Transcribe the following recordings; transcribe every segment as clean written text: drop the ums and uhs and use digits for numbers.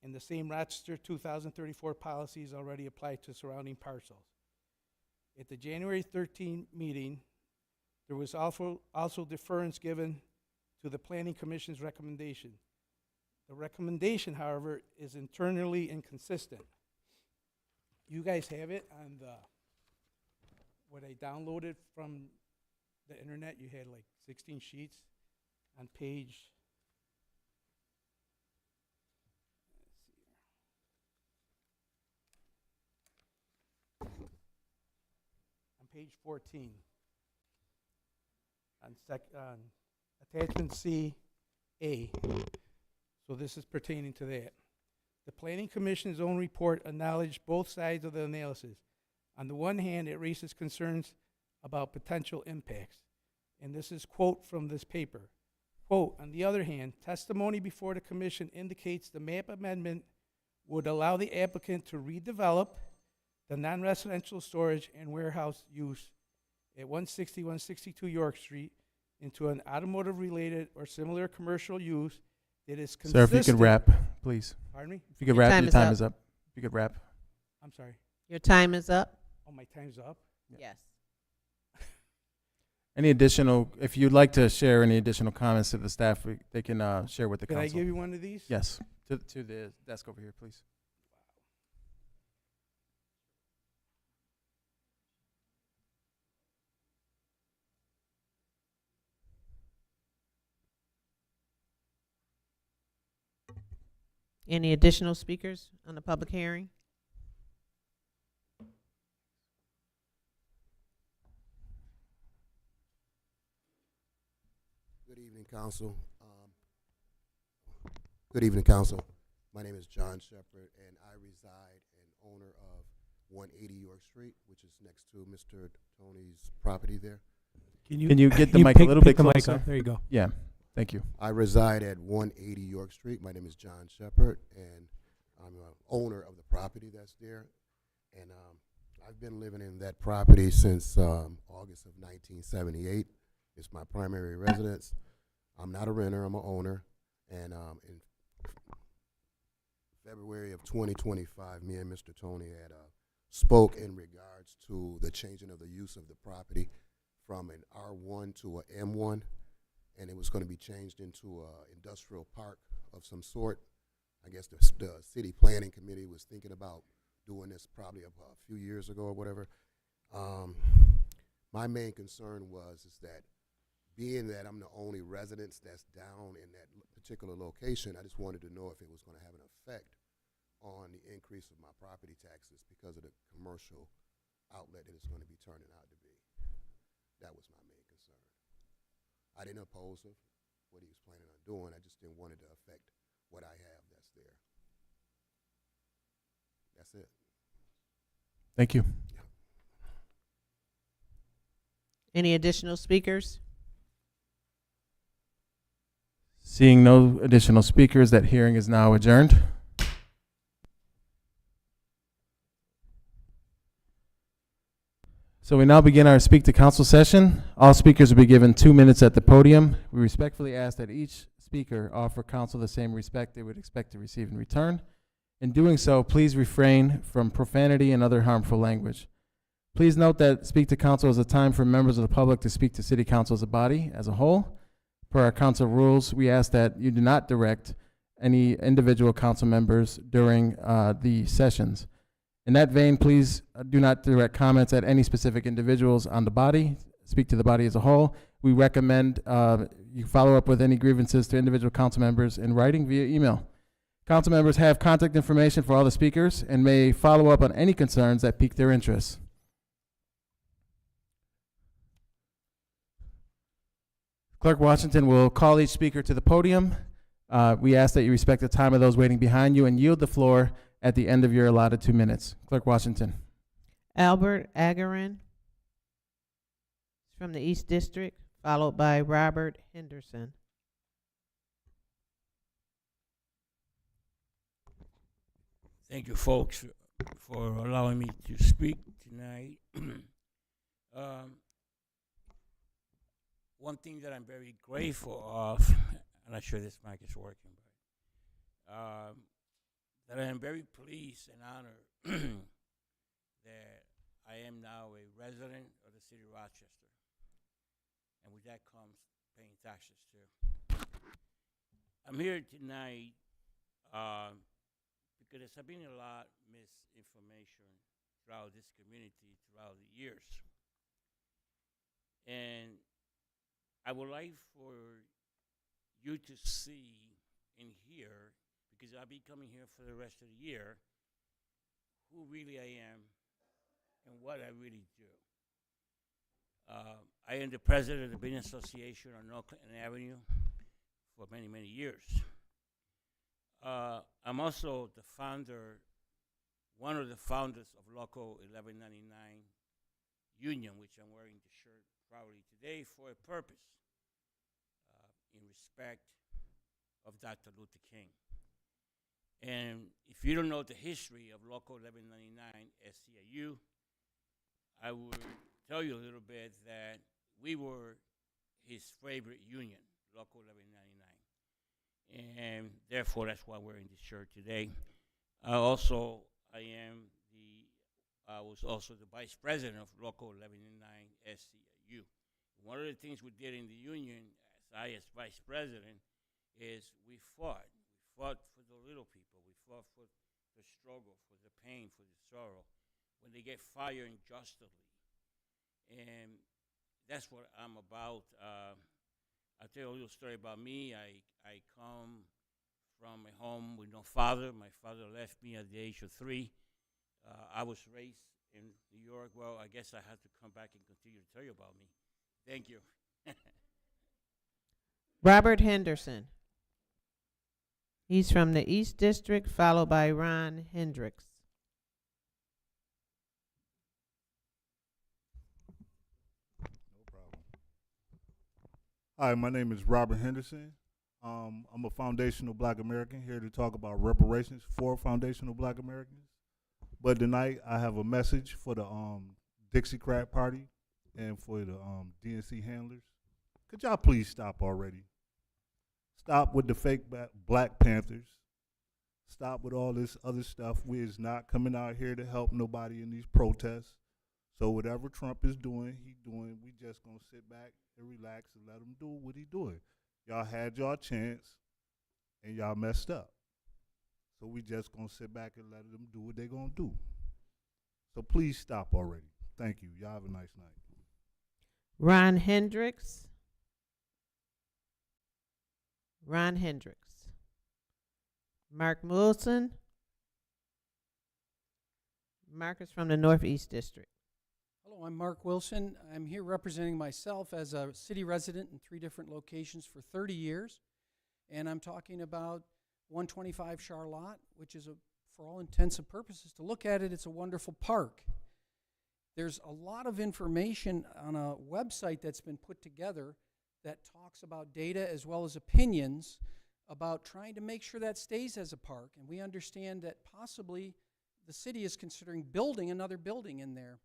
and the same Rochester 2034 policies already apply to surrounding parcels. At the January 13 meeting, there was also deference given to the Planning Commission's recommendation. The recommendation, however, is internally inconsistent. You guys have it on what I downloaded from the internet. You had like 16 sheets on page, on page 14. On attachment C-A. So this is pertaining to that. The Planning Commission's own report acknowledged both sides of the analysis. On the one hand, it raises concerns about potential impacts. And this is quote from this paper. Quote, on the other hand, testimony before the commission indicates the map amendment would allow the applicant to redevelop the non-residential storage and warehouse use at 160, 162 York Street into an automotive-related or similar commercial use that is consistent. Sir, if you could wrap, please. Pardon me? If you could wrap, your time is up. If you could wrap. I'm sorry. Your time is up. Oh, my time's up? Yes. Any additional, if you'd like to share any additional comments to the staff, they can share with the Can I council. give you one of these? Yes, to the desk over here, please. Any additional speakers on the public hearing? Good evening, Council. Good evening, Council. My name is John Shepard, and I reside and owner of 180 York Street, which is next to Mr. Tony's property there. Can you get the mic a little bit closer? There you go. Yeah, thank you. I reside at 180 York Street. My name is John Shepard, and I'm an owner of the property that's there. And I've been living in that property since August of 1978. It's my primary residence. I'm not a renter, I'm an owner. And in February of 2025, me and Mr. Tony had spoke in regards to the changing of the use of the property from an R1 to an M1, and it was going to be changed into an industrial park of some sort. I guess the city planning committee was thinking about doing this probably a few years ago or whatever. My main concern is that being that I'm the only residence that's down in that particular location, I just wanted to know if it was going to have an effect on the increase of my property taxes because of the commercial outlet that it's going to be turning out to be. That was my main concern. I didn't oppose what he was planning on doing. I just didn't want it to affect what I have that's there. That's it. Thank you. Yeah. Any additional speakers? Seeing no additional speakers, that hearing is now adjourned. So we now begin our Speak to Council session. All speakers will be given 2 minutes at the podium. We respectfully ask that each speaker offer council the same respect they would expect to receive in return. In doing so, please refrain from profanity and other harmful language. Please note that Speak to Council is a time for members of the public to speak to City Council as a body, as a whole. Per our council rules, we ask that you do not direct any individual council members during the sessions. In that vein, please do not direct comments at any specific individuals on the body. Speak to the body as a whole. We recommend you follow up with any grievances to individual council members in writing via email. Council members have contact information for all the speakers and may follow up on any concerns that pique their interest. Clerk Washington will call each speaker to the podium. We ask that you respect the time of those waiting behind you and yield the floor at the end of your allotted 2 minutes. Clerk Washington. Albert Agarin from the East District, followed by Robert Henderson. Thank you, folks, for allowing me to speak tonight. One thing that I'm very grateful of, I'm not sure this mic is working, but that I am very pleased and honored that I am now a resident of the city of Rochester. And with that comes paying taxes too. I'm here tonight because there's been a lot of misinformation throughout this community throughout the years. And I would like for you to see and hear, because I'll be coming here for the rest of the year, who really I am and what I really do. I am the president of the Business Association on North Clinton Avenue for many, many years. I'm also the founder, one of the founders of Local 1199 Union, which I'm wearing the shirt proudly today for a purpose, in respect of Dr. Luther King. And if you don't know the history of Local 1199 SCIU, I would tell you a little bit that we were his favorite union, Local 1199. And therefore, that's why we're wearing this shirt today. I was also the vice president of Local 1199 SCIU. One of the things we did in the union, as vice president, is we fought. We fought for the little people. We fought for the struggle, for the pain, for the sorrow, when they get fired unjustly. And that's what I'm about. I'll tell you a little story about me. I come from a home with no father. My father left me at the age of 3. I was raised in New York. Well, I guess I have to come back and continue to tell you about me. Thank you. Robert Henderson. He's from the East District, followed by Ron Hendricks. No problem. Hi, my name is Robert Henderson. I'm a foundational Black American here to talk about reparations for foundational Black Americans. But tonight I have a message for the Dixiecrat Party and for the DNC handlers. Could y'all please stop already? Stop with the fake Black Panthers. Stop with all this other stuff. We is not coming out here to help nobody in these protests. So whatever Trump is doing, he doing. We just gonna sit back and relax and let him do what he doing. Y'all had y'all chance, and y'all messed up. So we just gonna sit back and let them do what they gonna do. So please stop already. Thank you. Y'all have a nice night. Ron Hendricks. Ron Hendricks. Mark Wilson. Mark is from the Northeast District. Hello, I'm Mark Wilson. I'm here representing myself as a city resident in 3 different locations for 30 years. And I'm talking about 125 Charlotte, which is, for all intents and purposes, to look at it, it's a wonderful park. There's a lot of information on a website that's been put together that talks about data as well as opinions about trying to make sure that stays as a park. And we understand that possibly the city is considering building another building in there.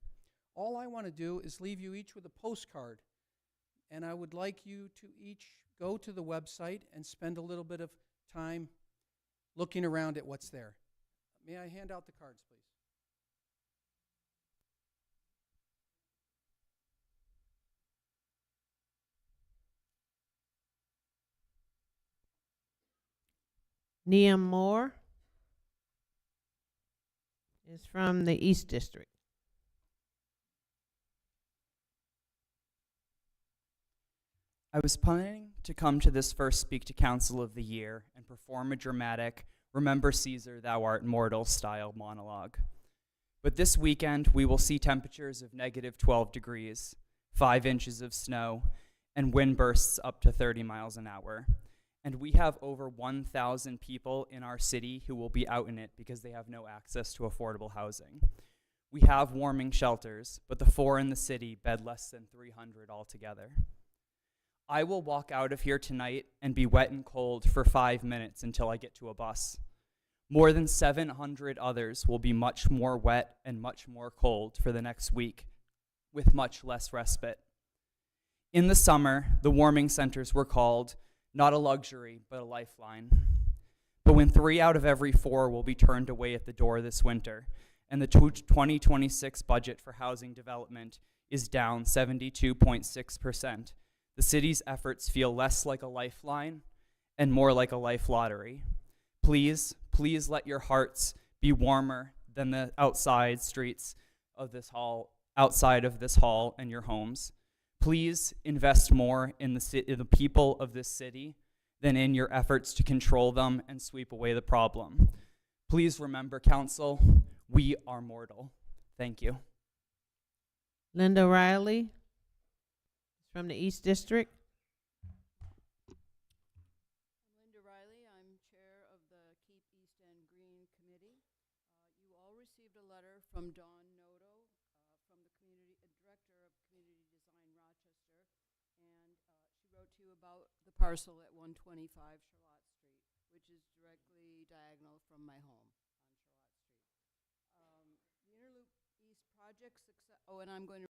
All I want to do is leave you each with a postcard. And I would like you to each go to the website and spend a little bit of time looking around at what's there. May I hand out the cards, please? Neam Moore is from the East District. I was planning to come to this first Speak to Council of the Year and perform a dramatic Remember Caesar, Thou Art Mortal style monologue. But this weekend, we will see temperatures of -12 degrees, 5 inches of snow, and wind bursts up to 30 miles an hour. And we have over 1,000 people in our city who will be out in it because they have no access to affordable housing. We have warming shelters, but the 4 in the city bed less than 300 altogether. I will walk out of here tonight and be wet and cold for 5 minutes until I get to a bus. More than 700 others will be much more wet and much more cold for the next week, with much less respite. In the summer, the warming centers were called not a luxury, but a lifeline. But when 3 out of every 4 will be turned away at the door this winter, and the 2026 budget for housing development is down 72.6%, the city's efforts feel less like a lifeline and more like a life lottery. Please, please let your hearts be warmer than the outside streets of this hall, outside of this hall and your homes. Please invest more in the people of this city than in your efforts to control them and sweep away the problem. Please remember, Council, we are mortal. Thank you. Linda Riley from the East District. Linda Riley. I'm chair of the Keep East End Green Committee. You all received a letter from Dawn Noto, from the director of Community Design Rochester, and she wrote to you about the parcel at 125 Charlotte Street, which is directly diagonal from my home on Charlotte Street. The Interloop East project success. Oh, and I'm going to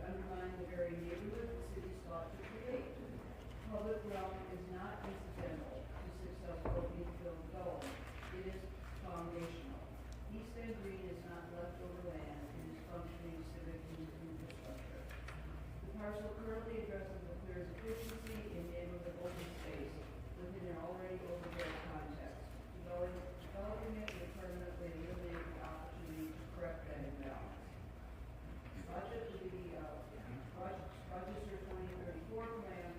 underline the very neighborhood the city sought to create. Public realm is not incidental to successful infill development. It is foundational. East End Green is not leftover land. It is functioning civic infrastructure. The parcel currently addresses the clearest efficiency in neighborhood open space within an already overbuilt context. Developing it would permanently eliminate the opportunity to correct that imbalance. Budget would be Rochester 2034 plan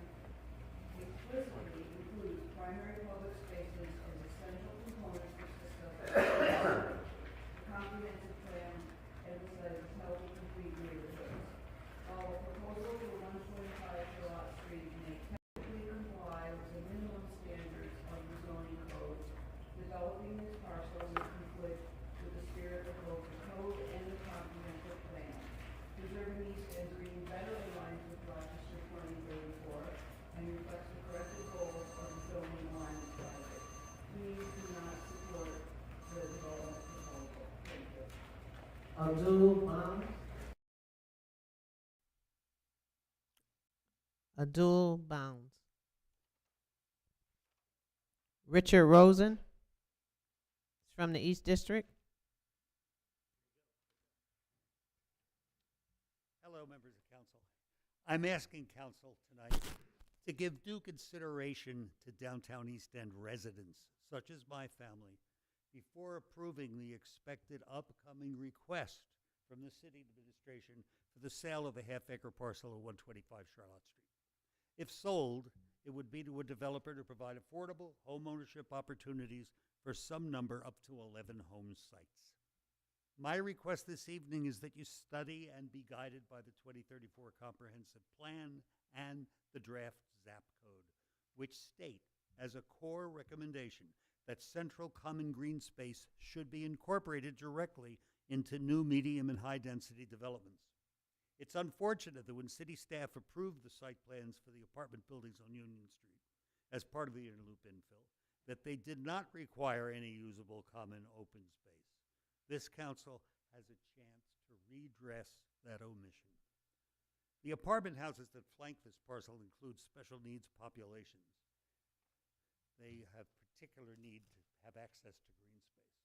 explicitly includes primary public spaces as essential components for successful. The comprehensive plan emphasizes healthy, complete neighborhoods. While the proposal for 125 Charlotte Street may technically comply with the minimum standards of the zoning code, developing this parcel would conflict with the spirit of both the code and the comprehensive plan. Preserving East End Green better aligns with Rochester 2034 and reflects the corrected goals of the zoning alignment project. Please do not support the development proposal. Thank you. Abdul Bounds. Richard Rosen from the East District. Hello, members of council. I'm asking council tonight to give due consideration to downtown East End residents, such as my family, before approving the expected upcoming request from the city administration for the sale of a half-acre parcel of 125 Charlotte Street. If sold, it would be to a developer to provide affordable homeownership opportunities for some number up to 11 home sites. My request this evening is that you study and be guided by the 2034 Comprehensive Plan and the draft ZAP Code, which state as a core recommendation that central common green space should be incorporated directly into new medium and high density developments. It's unfortunate that when city staff approved the site plans for the apartment buildings on Union Street as part of the Interloop infill, that they did not require any usable common open space. This council has a chance to redress that omission. The apartment houses that flank this parcel include special needs populations. They have particular need to have access to green space.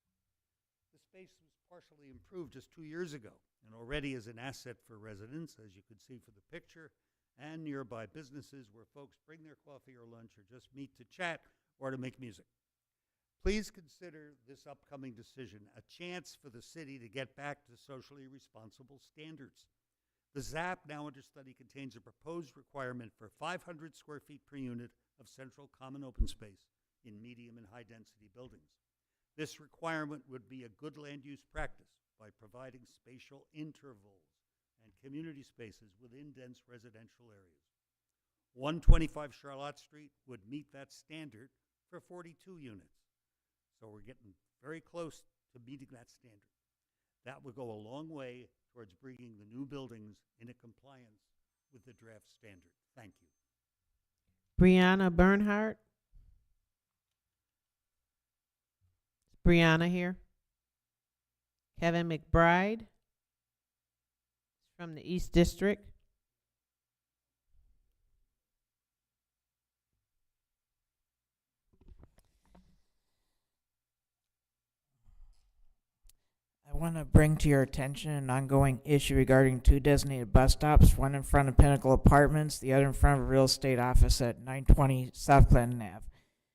The space was partially improved just 2 years ago and already is an asset for residents, as you can see from the picture, and nearby businesses where folks bring their coffee or lunch or just meet to chat or to make music. Please consider this upcoming decision a chance for the city to get back to socially responsible standards. The ZAP now under study contains a proposed requirement for 500 square feet per unit of central common open space in medium and high density buildings. This requirement would be a good land use practice by providing spatial intervals and community spaces within dense residential areas. 125 Charlotte Street would meet that standard for 42 units. So we're getting very close to meeting that standard. That would go a long way towards bringing the new buildings into compliance with the draft standard. Thank you. Brianna Bernhardt. Is Brianna here? Kevin McBride from the East District. I want to bring to your attention an ongoing issue regarding two designated bus stops, one in front of Pinnacle Apartments, the other in front of a real estate office at 920 South Clinton Ave.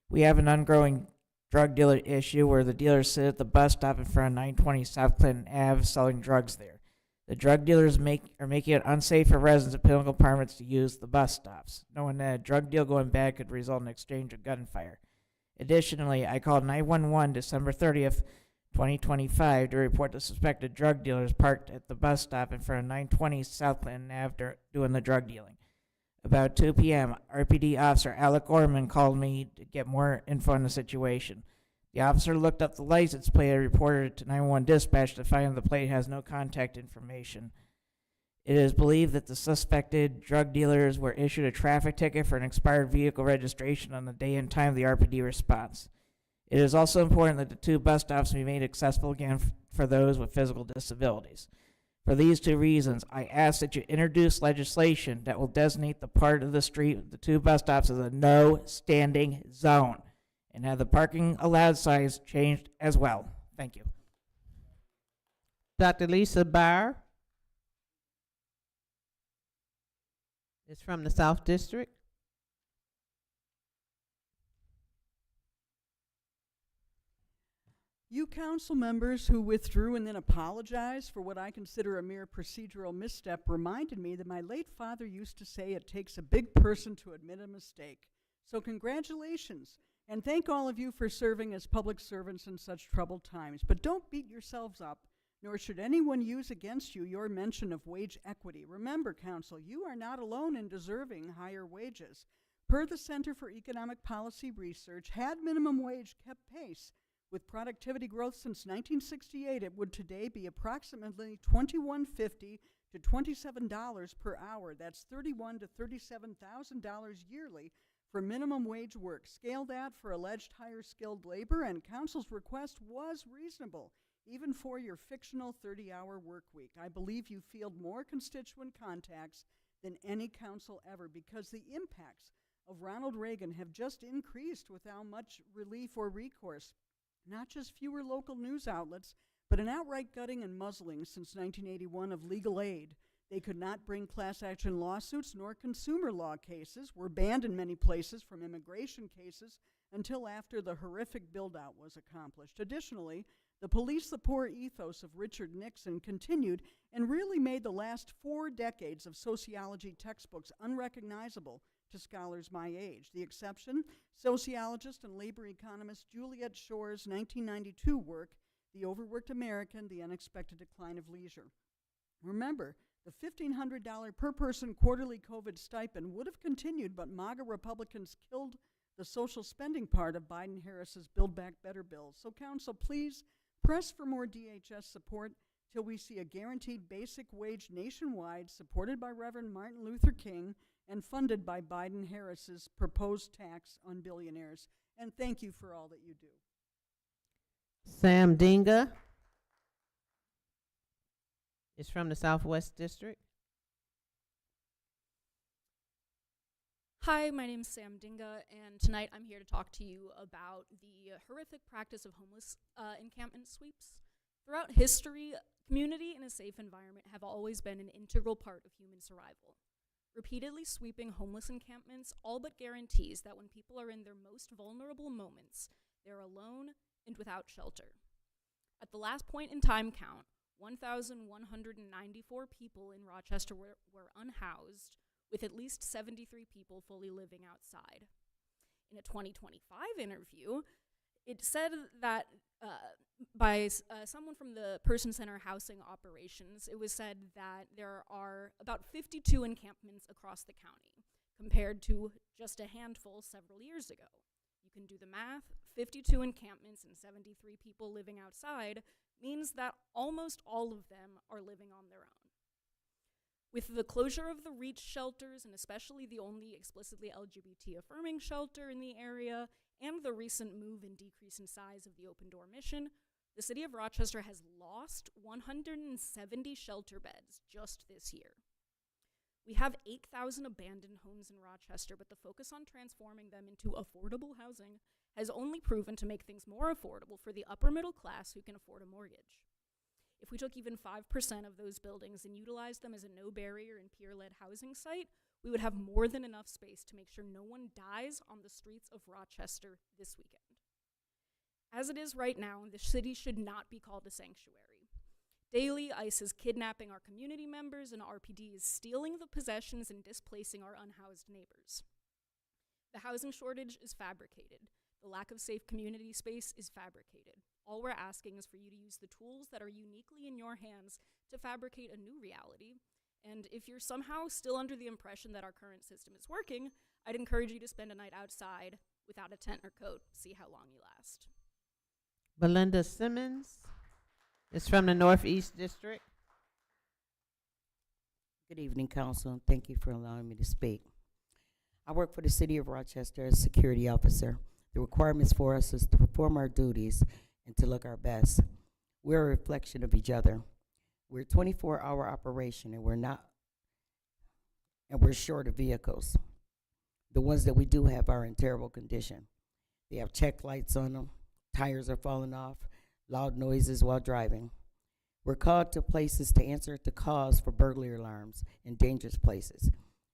We have an ongoing drug dealer issue where the dealers sit at the bus stop in front of 920 South Clinton Ave selling drugs there. The drug dealers are making it unsafe for residents of Pinnacle Apartments to use the bus stops, knowing that a drug deal going bad could result in exchange of gunfire. Additionally, I called 911 December 30th, 2025 to report the suspected drug dealers parked at the bus stop in front of 920 South Clinton Ave doing the drug dealing. About 2 p.m., RPD officer Alec Orman called me to get more info on the situation. The officer looked up the license plate and reported it to 911 dispatch to find the plate has no contact information. It is believed that the suspected drug dealers were issued a traffic ticket for an expired vehicle registration on the day and time of the RPD response. It is also important that the two bus stops be made accessible again for those with physical disabilities. For these two reasons, I ask that you introduce legislation that will designate the part of the street with the two bus stops as a no standing zone and have the parking allowed signs changed as well. Thank you. Dr. Lisa Barr is from the South District. You council members who withdrew and then apologized for what I consider a mere procedural misstep reminded me that my late father used to say it takes a big person to admit a mistake. So congratulations, and thank all of you for serving as public servants in such troubled times. But don't beat yourselves up, nor should anyone use against you your mention of wage equity. Remember, council, you are not alone in deserving higher wages. Per the Center for Economic Policy Research, had minimum wage kept pace with productivity growth since 1968, it would today be approximately $21.50 to $27 per hour. That's $31,000 to $37,000 yearly for minimum wage work. Scale that for alleged higher skilled labor, and council's request was reasonable, even for your fictional 30-hour work week. I believe you field more constituent contacts than any council ever, because the impacts of Ronald Reagan have just increased without much relief or recourse. Not just fewer local news outlets, but an outright gutting and muzzling since 1981 of legal aid. They could not bring class action lawsuits nor consumer law cases, were banned in many places from immigration cases until after the horrific build-out was accomplished. Additionally, the police the poor ethos of Richard Nixon continued and really made the last 4 decades of sociology textbooks unrecognizable to scholars my age. The exception, sociologist and labor economist Juliet Shore's 1992 work, The Overworked American, The Unexpected Decline of Leisure. Remember, the $1,500 per person quarterly COVID stipend would have continued, but MAGA Republicans killed the social spending part of Biden-Harris's Build Back Better bill. So council, please press for more DHS support till we see a guaranteed basic wage nationwide, supported by Reverend Martin Luther King and funded by Biden-Harris's proposed tax on billionaires. And thank you for all that you do. Sam Dinga is from the Southwest District. Hi, my name is Sam Dinga, and tonight I'm here to talk to you about the horrific practice of homeless encampment sweeps. Throughout history, community and a safe environment have always been an integral part of human survival. Repeatedly sweeping homeless encampments all but guarantees that when people are in their most vulnerable moments, they're alone and without shelter. At the last point in time count, 1,194 people in Rochester were unhoused, with at least 73 people fully living outside. In a 2025 interview, it said that by someone from the Person Center Housing Operations, it was said that there are about 52 encampments across the county, compared to just a handful several years ago. You can do the math. 52 encampments and 73 people living outside means that almost all of them are living on their own. With the closure of the Reach shelters, and especially the only explicitly LGBT affirming shelter in the area, and the recent move and decrease in size of the Open Door mission, the City of Rochester has lost 170 shelter beds just this year. We have 8,000 abandoned homes in Rochester, but the focus on transforming them into affordable housing has only proven to make things more affordable for the upper middle class who can afford a mortgage. If we took even 5% of those buildings and utilized them as a no-barrier and peer-led housing site, we would have more than enough space to make sure no one dies on the streets of Rochester this weekend. As it is right now, the city should not be called a sanctuary. Daily, ICE is kidnapping our community members, and RPD is stealing the possessions and displacing our unhoused neighbors. The housing shortage is fabricated. The lack of safe community space is fabricated. All we're asking is for you to use the tools that are uniquely in your hands to fabricate a new reality. And if you're somehow still under the impression that our current system is working, I'd encourage you to spend a night outside without a tent or coat, see how long you last. Belinda Simmons is from the Northeast District. Good evening, Council, and thank you for allowing me to speak. I work for the City of Rochester as a security officer. The requirements for us is to perform our duties and to look our best. We're a reflection of each other. We're a 24-hour operation, and we're short of vehicles. The ones that we do have are in terrible condition. They have check lights on them, tires are falling off, loud noises while driving. We're called to places to answer the calls for burglary alarms in dangerous places.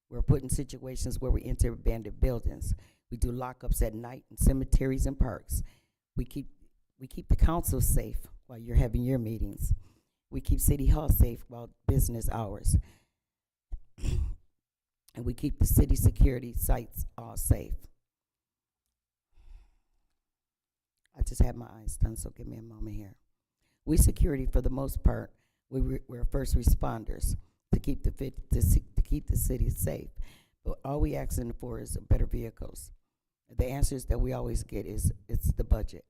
We're put in situations where we enter abandoned buildings. We do lockups at night in cemeteries and parks. We keep the council safe while you're having your meetings. We keep City Hall safe while business hours. And we keep the city security sites all safe. I just had my eyes done, so give me a moment here. We security, for the most part, we're first responders to keep the city safe. But all we asking for is better vehicles. The answers that we always get is it's the budget.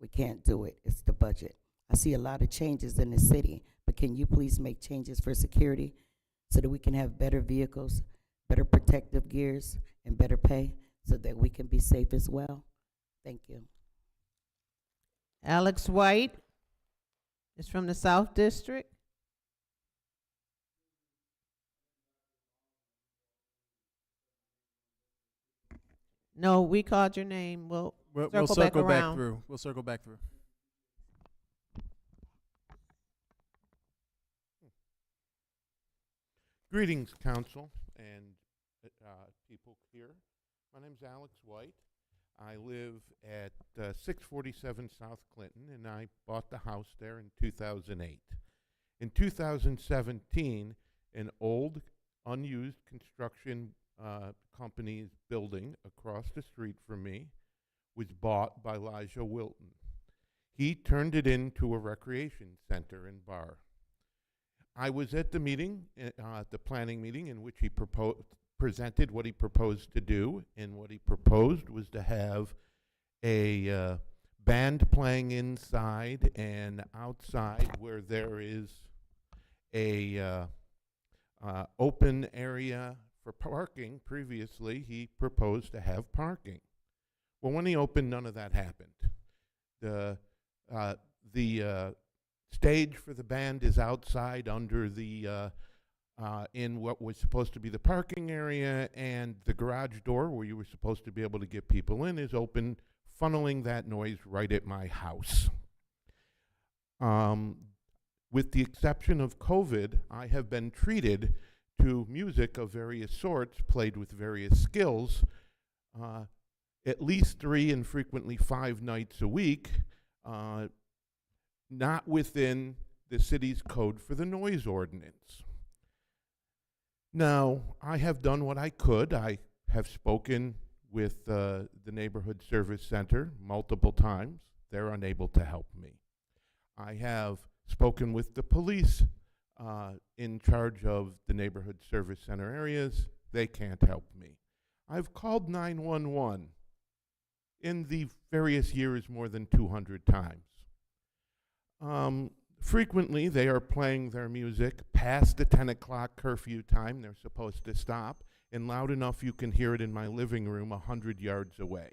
We can't do it. It's the budget. I see a lot of changes in the city, but can you please make changes for security so that we can have better vehicles, better protective gears, and better pay so that we can be safe as well? Thank you. Alex White is from the South District. No, we called your name. We'll circle back around. through. We'll circle back through. Greetings, Council and people here. My name's Alex White. I live at 647 South Clinton, and I bought the house there in 2008. In 2017, an old, unused construction company's building across the street from me was bought by Elijah Wilton. He turned it into a recreation center and bar. I was at the meeting, the planning meeting, in which he presented what he proposed to do, and what he proposed was to have a band playing inside, and outside where there is a open area for parking. Previously, he proposed to have parking. Well, when he opened, none of that happened. The stage for the band is outside under the in what was supposed to be the parking area, and the garage door where you were supposed to be able to get people in is open, funneling that noise right at my house. With the exception of COVID, I have been treated to music of various sorts, played with various skills, at least 3 and frequently 5 nights a week, not within the city's code for the noise ordinance. Now, I have done what I could. I have spoken with the Neighborhood Service Center multiple times. They're unable to help me. I have spoken with the police in charge of the Neighborhood Service Center areas. They can't help me. I've called 911 in the various years more than 200 times. Frequently, they are playing their music past the 10 o'clock curfew time they're supposed to stop, and loud enough you can hear it in my living room 100 yards away.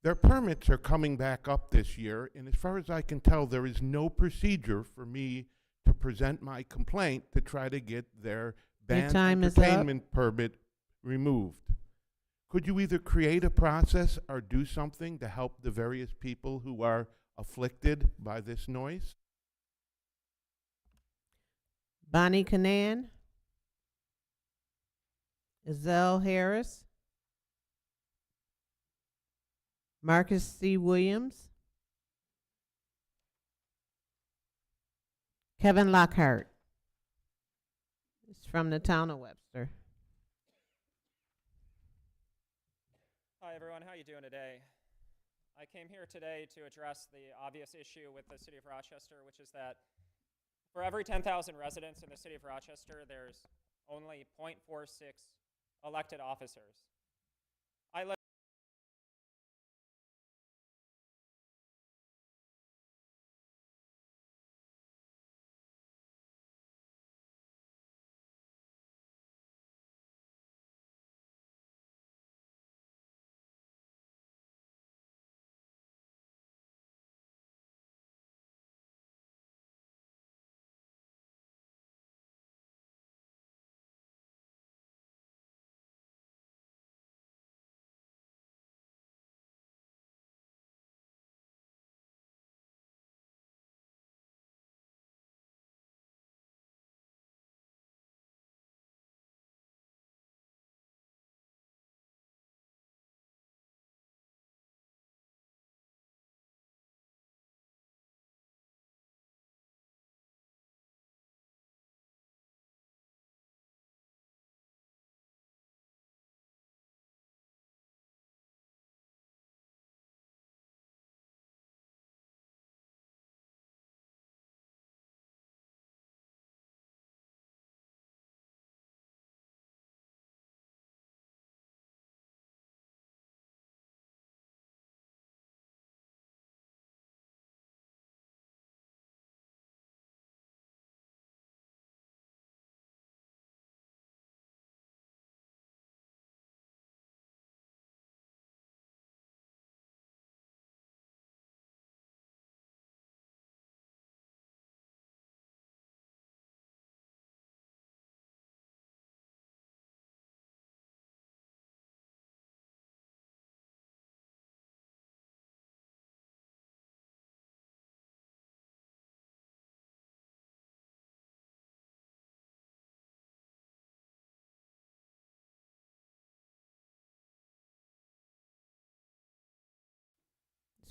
Their permits are coming back up this year, and as far as I can tell, there is no procedure for me to present my complaint to try to get their band entertainment permit removed. Could you either create a process or do something to help the various people who are afflicted by this noise? Bonnie Canan, Ezell Harris, Marcus C. Williams, Kevin Lockhart. It's from the town of Webster. Hi everyone, how you doing today? I came here today to address the obvious issue with the City of Rochester, which is that for every 10,000 residents in the City of Rochester, there's only 0.46 elected officers. I live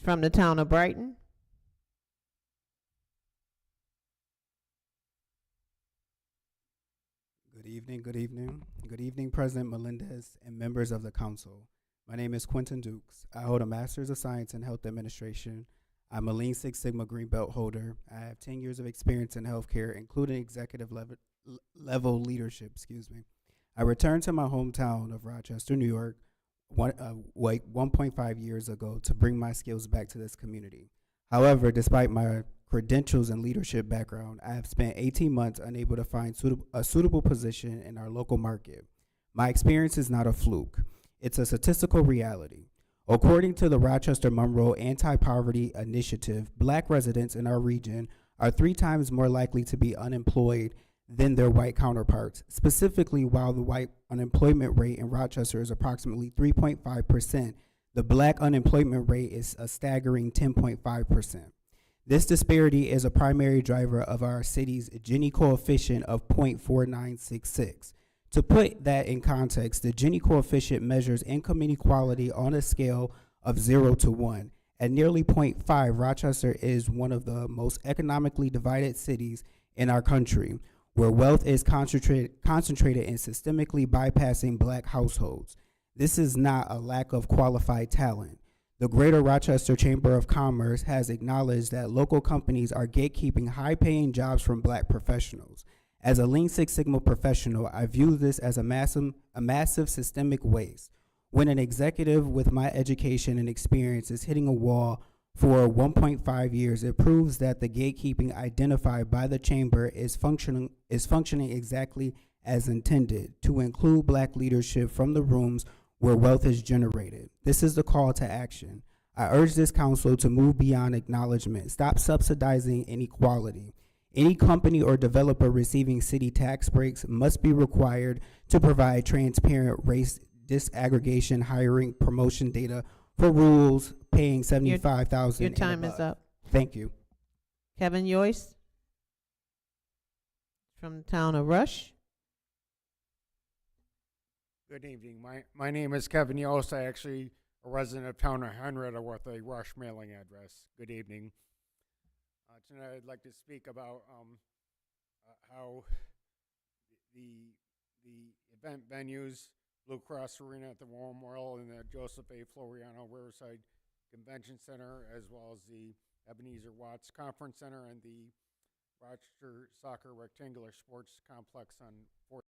It's from the town of Brighton. Good evening, good evening. Good evening, President Melendez and members of the council. My name is Quentin Dukes. I hold a Master's of Science in Health Administration. I'm a Lean Six Sigma Green Belt holder. I have 10 years of experience in healthcare, including executive level leadership, I returned to my hometown of Rochester, New York, 1.5 years ago to bring my skills back to this community. However, despite my credentials and leadership background, I have spent 18 months unable to find a suitable position in our local market. My experience is not a fluke. It's a statistical reality. According to the Rochester Monroe Anti-Poverty Initiative, Black residents in our region are 3 times more likely to be unemployed than their white counterparts. Specifically, while the white unemployment rate in Rochester is approximately 3.5%, the Black unemployment rate is a staggering 10.5%. This disparity is a primary driver of our city's Gini coefficient of 0.4966. To put that in context, the Gini coefficient measures income inequality on a scale of 0 to 1. At nearly 0.5, Rochester is one of the most economically divided cities in our country, where wealth is concentrated in systemically bypassing Black households. This is not a lack of qualified talent. The Greater Rochester Chamber of Commerce has acknowledged that local companies are gatekeeping high-paying jobs from Black professionals. As a Lean Six Sigma professional, I view this as a massive systemic waste. When an executive with my education and experience is hitting a wall for 1.5 years, it proves that the gatekeeping identified by the chamber is functioning exactly as intended, to include black leadership from the rooms where wealth is generated. This is the call to action. I urge this council to move beyond acknowledgement. Stop subsidizing inequality. Any company or developer receiving city tax breaks must be required to provide transparent race disaggregation, hiring, promotion data for rules paying $75,000. Your time is up. Thank you. Kevin Yoist from the town of Rush. Good evening. My name is Kevin Yost. I actually a resident of town of Henrietta with a Rush mailing address. Good evening. Tonight I'd like to speak about how the event venues, Blue Cross Arena at the War Memorial and the Joseph A. Floriano Riverside Convention Center, as well as the Ebenezer Watts Conference Center and the Rochester Soccer Rectangular Sports Complex on 4th.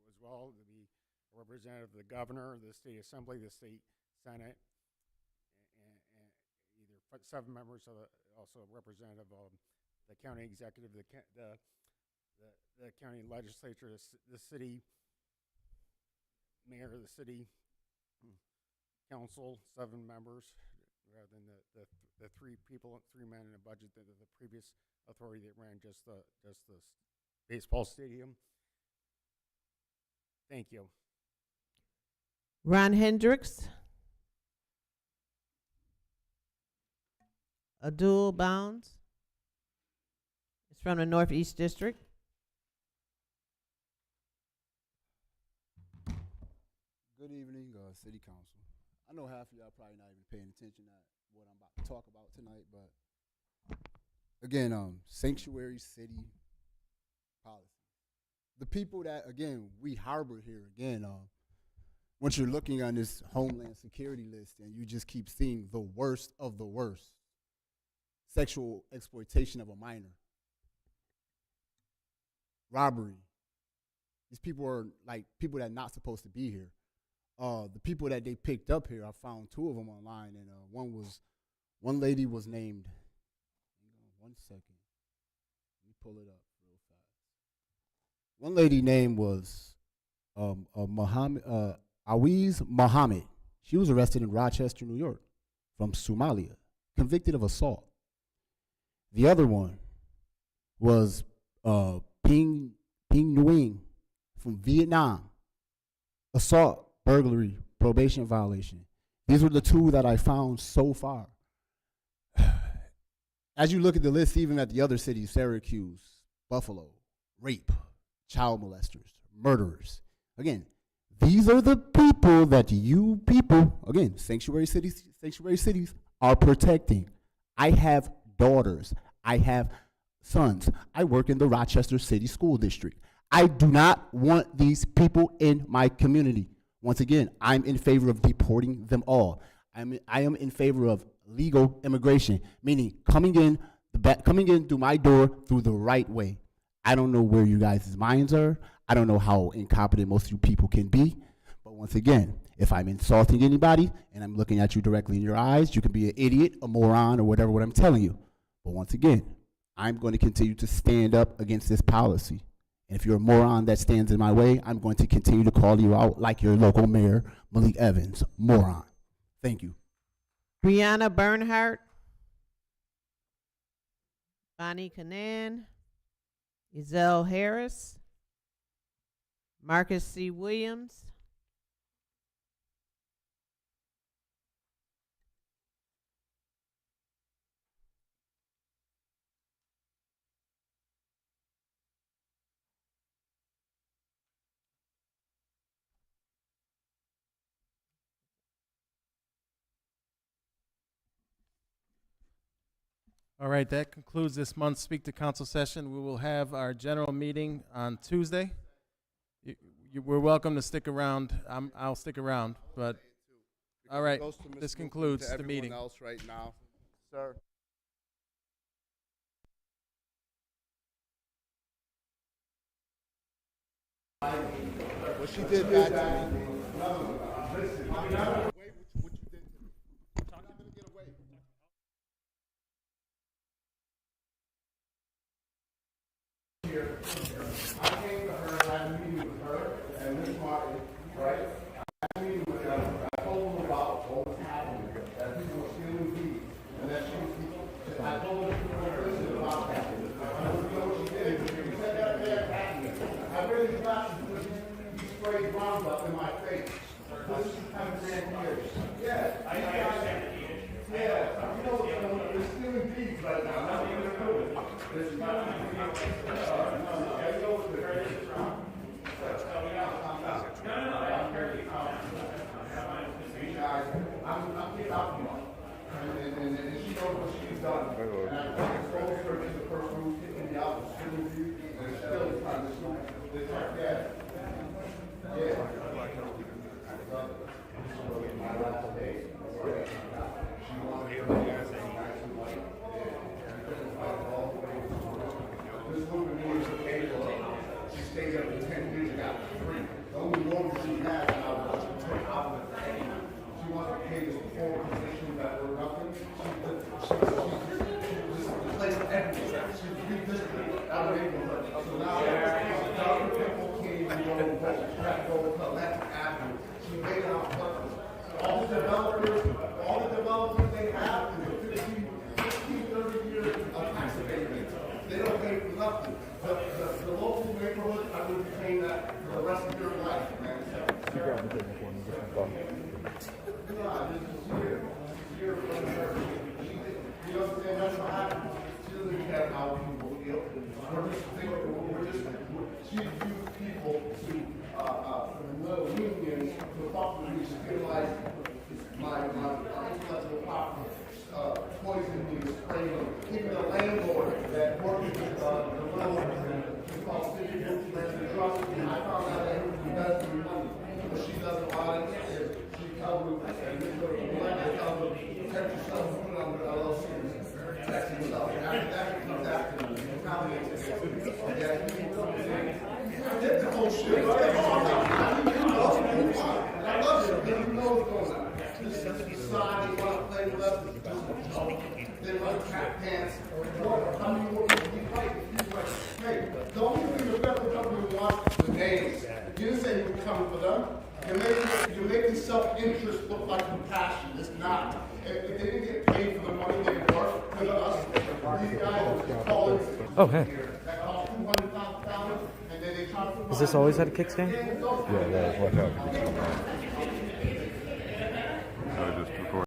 As well, to be a representative of the governor, the state assembly, the state senate, and either 7 members of also a representative of the county executive, the county legislature, the city mayor, the city council, 7 members, rather than the 3 people, 3 men in a budget that the previous authority that ran just the baseball stadium. Thank you. Ron Hendricks. Abdul Bounds. It's from the Northeast District. Good evening, City Council. I know half of y'all probably not even paying attention to what I'm about to talk about tonight, but again, sanctuary city policy. The people that, again, we harbor here, again, once you're looking on this Homeland Security list and you just keep seeing the worst of the worst, sexual exploitation of a minor, robbery. These people are like people that are not supposed to be here. The people that they picked up here, I found 2 of them online, and one lady was named, one second, let me pull it up. One lady name was Awiz Muhammad. She was arrested in Rochester, New York, from Somalia, convicted of assault. The other one was Ping Nguyen from Vietnam, assault, burglary, probation violation. These were the 2 that I found so far. As you look at the list, even at the other cities, Syracuse, Buffalo, rape, child molesters, murderers. Again, these are the people that you people, again, sanctuary cities are protecting. I have daughters. I have sons. I work in the Rochester City School District. I do not want these people in my community. Once again, I'm in favor of deporting them all. I am in favor of legal immigration, meaning coming in through my door through the right way. I don't know where you guys' minds are. I don't know how incompetent most of you people can be. But once again, if I'm insulting anybody and I'm looking at you directly in your eyes, you can be an idiot, a moron, or whatever what I'm telling you. But once again, I'm going to continue to stand up against this policy. And if you're a moron that stands in my way, I'm going to continue to call you out like your local mayor, Malik Evans. Moron. Thank you. Brianna Bernhardt, Bonnie Canan, Ezell Harris, Marcus C. Williams, All right, that concludes this month's Speak to Council session. We will have our general meeting on Tuesday. We're welcome to stick around. I'll stick around, but all right, this concludes the meeting. Else right now, sir. What she did back to me. I came to her, I had a meeting with her and Ms. Martin, right? I had a meeting with them. I told them about what was happening, that people were stealing bees, and that I told them to listen about that. I don't know what she did. She said that they attacked me. I really got to because he sprayed Roundup in my face. This is kind of years. Yeah. I understand the issue. Yeah. You know, they're stealing bees right now. That's what they're doing. There's nothing to I'm getting out from and she knows what she's done. And I told her to the person who's getting me out of the school, and still trying to school. It's like, yeah. My last day. She wanted to this woman needs to pay for it. She stayed up for 10 years and got free. The only mortgage she had now was she took out of the pay. She wants to pay this poor position that were nothing. She replaced everything. She redistricted out of neighborhood. So now other people can't even go collect after. She made it on purpose. All the developers they have is 15, 30 years of tax abatement. They don't pay for nothing. The local neighborhood, I would be paying that for the rest of your life, man. Yeah, this is here from her. You know what I'm saying? That's what happened. She doesn't care how people feel. She used people to little unions to fucking sterilise my intellectual property. Poison me, spray them. Even the landlord that works with the developers, it's called City of Rochester Trust. I found out that he does me money. But she does a lot of it. She tells me, and this is what she tells me, protect yourself and put it on the LLC. Protect yourself. After that, it comes after me. Retaliates against me. I did the whole shit. I love it. You know what's going on. This society want to play with us. They like cat pants. How many more people we fight? Hey, the only thing the federal government wants is names. You didn't say you were coming for them. You're making self-interest look like compassion. It's not. If they didn't get paid for the money they work with us, these guys are calling. Oh, hey. That cost $200,000, and then they try to. Is this always at a kickstand? Yeah, watch out.